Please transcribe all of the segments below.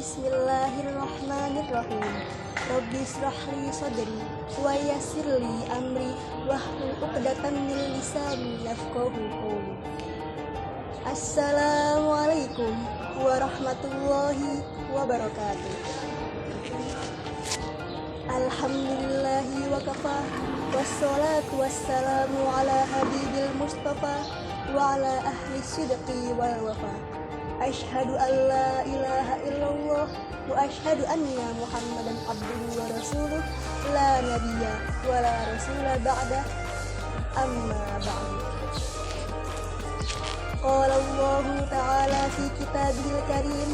Bismillahirrahmanirrahim. Rabbi shrah li sadri wa yassir li amri wahlul 'uqdatam min lisani yafqahu qawli. Assalamualaikum warahmatullahi wabarakatuh. Alhamdulillahi wa kafah, wassalatu wassalamu ala habibil mustafa wa ala ahli sidqi wal wafa. Asyhadu an la ilaha illallah wa asyhadu anna Muhammadan abduhu wa rasuluh la nabiyya wa la rasula ba'da, amma ba'du. Qala Allah ta'ala fi kitabihil karim,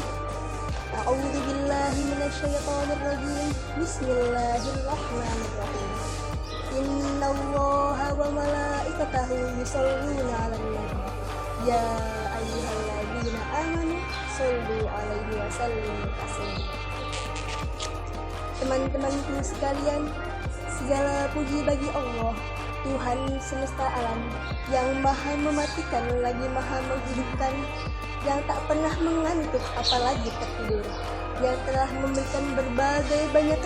a'udzu billahi minasyaitonir rajim. Bismillahirrahmanirrahim. Innallaha wa malaikatahu yusholluna 'alan nabi. Ya ayyuhalladzina amanu shollu 'alaihi wa sallimu taslima. Teman-temanku sekalian, segala puji bagi Allah, Tuhan semesta alam, yang maha mematikan lagi maha menghidupkan, yang tak pernah mengantuk apalagi tertidur, yang telah memberikan berbagai banyak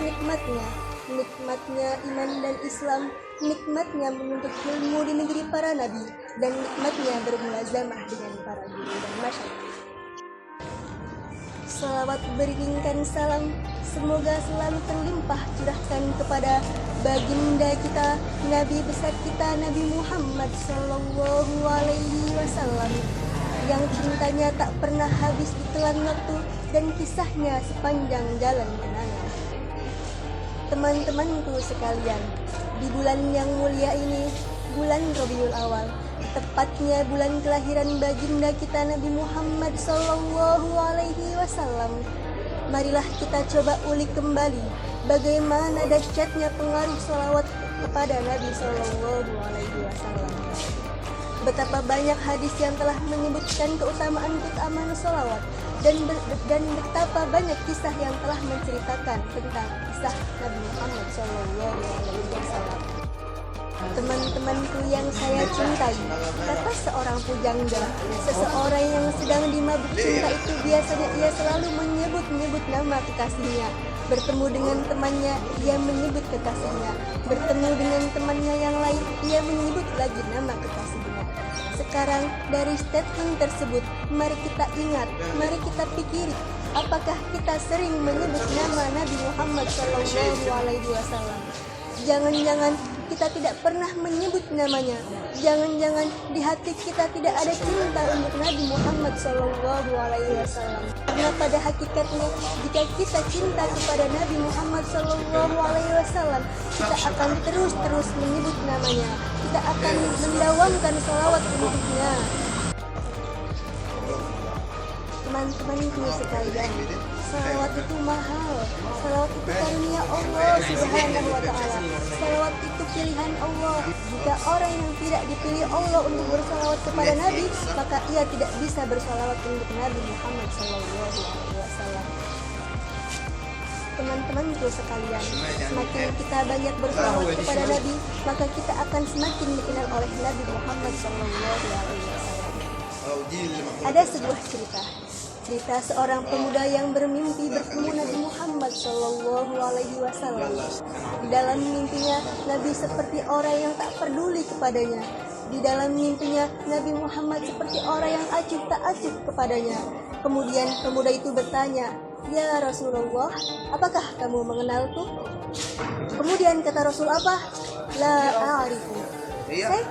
nikmatnya iman dan Islam, nikmatnya menuntut ilmu di negeri para nabi, dan nikmatnya bermulazamah dengan para guru dan masyayikh. Salawat beriringkan salam semoga selalu terlimpah curahkan kepada baginda kita, Nabi besar kita, Nabi Muhammad Sallallahu Alaihi Wasallam, yang cintanya tak pernah habis ditelan waktu dan kisahnya sepanjang jalan kenangan. Teman-temanku sekalian, di bulan yang mulia ini, bulan Rabiul Awal, tepatnya bulan kelahiran baginda kita Nabi Muhammad Sallallahu Alaihi Wasallam, marilah kita coba ulik kembali bagaimana dahsyatnya pengaruh salawat kepada Nabi Sallallahu Alaihi Wasallam. Betapa banyak hadis yang telah menyebutkan keutamaan salawat, dan betapa banyak kisah yang telah menceritakan tentang kisah Nabi Muhammad Sallallahu Alaihi Wasallam. Teman-temanku yang saya cintai, kata seorang pujangga, seseorang yang sedang dimabuk cinta itu biasanya ia selalu menyebut-nyebut nama kekasihnya. Bertemu dengan temannya, ia menyebut kekasihnya. Bertemu dengan temannya yang lain, ia menyebut lagi nama kekasihnya. Sekarang dari statement tersebut, mari kita ingat, mari kita pikiri, apakah kita sering menyebut nama Nabi Muhammad Sallallahu Alaihi Wasallam? Jangan-jangan kita tidak pernah menyebut namanya. Jangan-jangan di hati kita tidak ada cinta untuk Nabi Muhammad Sallallahu Alaihi Wasallam. Karena pada hakikatnya, jika kita cinta kepada Nabi Muhammad Sallallahu Alaihi Wasallam, kita akan terus menyebut namanya. Kita akan mendawamkan salawat untuknya. Teman-temanku sekalian, salawat itu mahal. Salawat itu karunia Allah Subhanahu wa Ta'ala. Salawat itu pilihan Allah. Jika orang yang tidak dipilih Allah untuk bersalawat kepada Nabi, maka ia tidak bisa bersalawat untuk Nabi Muhammad Sallallahu Alaihi Wasallam. Teman-temanku sekalian, semakin kita banyak bersalawat kepada Nabi, maka kita akan semakin dikenal oleh Nabi Muhammad Sallallahu Alaihi Wasallam. Ada sebuah cerita seorang pemuda yang bermimpi bertemu Nabi Muhammad Sallallahu Alaihi Wasallam. Di dalam mimpinya, Nabi seperti orang yang tak peduli kepadanya. Di dalam mimpinya, Nabi Muhammad seperti orang yang acuh tak acuh kepadanya. Kemudian pemuda itu bertanya, "Ya Rasulullah, apakah kamu mengenalku?" Kemudian kata Rasul apa? "La a'rifu." Saya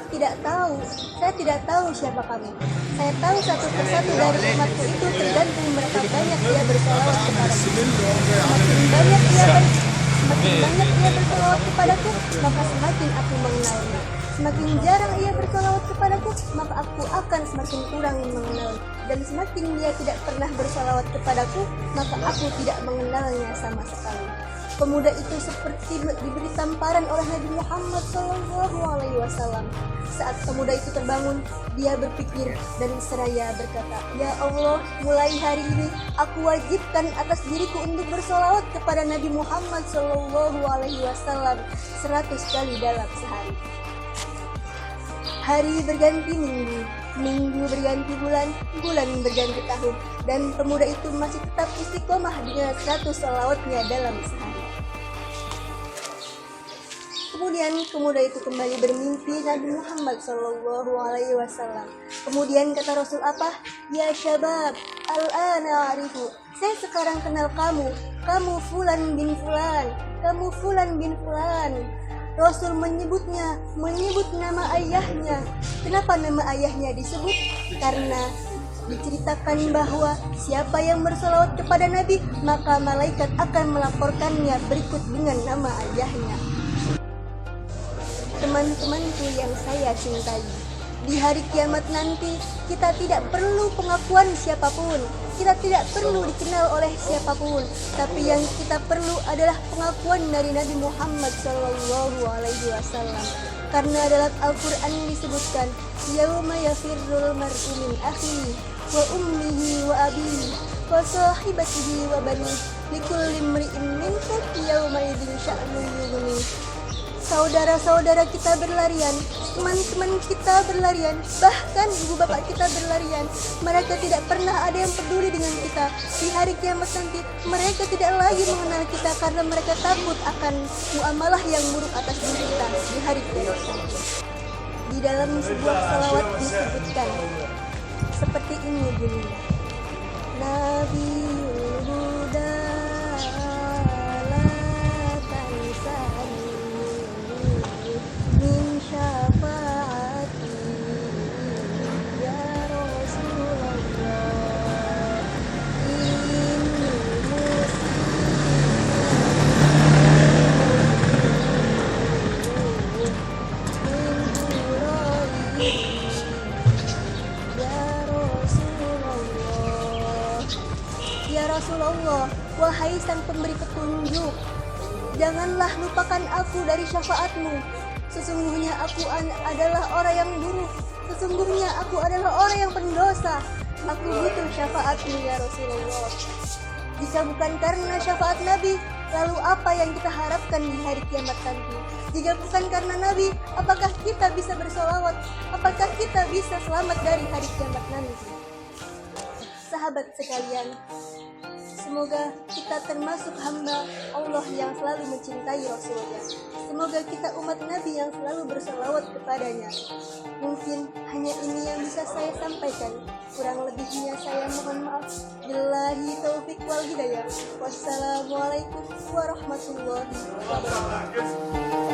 tidak tahu siapa kamu. Saya tahu satu persatu dari umatku itu tergantung berapa banyak dia bersalawat kepadaku. Semakin banyak ia bersalawat kepadaku, maka semakin aku mengenalnya. Semakin jarang ia bersalawat kepadaku, maka aku akan semakin kurang mengenalnya. Dan semakin dia tidak pernah bersalawat kepadaku, maka aku tidak mengenalnya sama sekali. Pemuda itu seperti diberi tamparan oleh Nabi Muhammad Sallallahu Alaihi Wasallam. Saat pemuda itu terbangun, dia berpikir dan seraya berkata, "Ya Allah, mulai hari ini aku wajibkan atas diriku untuk bersolawat kepada Nabi Muhammad Sallallahu Alaihi Wasallam 100 kali dalam sehari." Hari berganti minggu, minggu berganti bulan, bulan berganti tahun, dan pemuda itu masih tetap istiqomah dengan 100 sholawatnya dalam sehari. Kemudian pemuda itu kembali bermimpi Nabi Muhammad SAW. Kemudian kata Rasul apa? Ya syabab, al-ana a'rifu. Saya sekarang kenal kamu. Kamu Fulan bin Fulan. Kamu Fulan bin Fulan. Rasul menyebut nama ayahnya. Kenapa nama ayahnya disebut? Karena diceritakan bahwa siapa yang bersalawat kepada Nabi, maka malaikat akan melaporkannya berikut dengan nama ayahnya. Teman-temanku yang saya cintai, di hari kiamat nanti kita tidak perlu pengakuan siapapun, kita tidak perlu dikenal oleh siapapun, tapi yang kita perlu adalah pengakuan dari Nabi Muhammad SAW. Karena dalam Al-Quran disebutkan, yauma yafirrul mar'u min akhihi wa ummihi wa abihi wa sahibatihi wa banihi likulli imri'in minhum yauma idzin sya'nun yughnihi. Saudara-saudara kita berlarian, teman-teman kita berlarian, bahkan ibu bapak kita berlarian. Mereka tidak pernah ada yang peduli dengan kita. Di hari kiamat nanti, mereka tidak lagi mengenal kita karena mereka takut akan muamalah yang buruk atas diri kita di hari kiamat nanti. Di dalam sebuah salawat disebutkan seperti ini bunyinya. Nabiul Huda Ya Rasulullah, wahai sang pemberi petunjuk, janganlah lupakan aku dari syafaatmu. Sesungguhnya aku adalah orang yang buruk. Sesungguhnya aku adalah orang yang pendosa. Aku butuh syafaatmu ya Rasulullah. Jika bukan karena syafaat Nabi, lalu apa yang kita harapkan di hari kiamat nanti? Jika bukan karena Nabi, apakah kita bisa bersolawat? Apakah kita bisa selamat dari hari kiamat nanti? Sahabat sekalian, semoga kita termasuk hamba Allah yang selalu mencintai Rasulullah. Semoga kita umat Nabi yang selalu bersolawat kepadanya. Mungkin hanya ini yang bisa saya sampaikan. Kurang lebihnya saya mohon maaf. Billahi taufiq wal hidayah. Wassalamualaikum warahmatullahi wabarakatuh.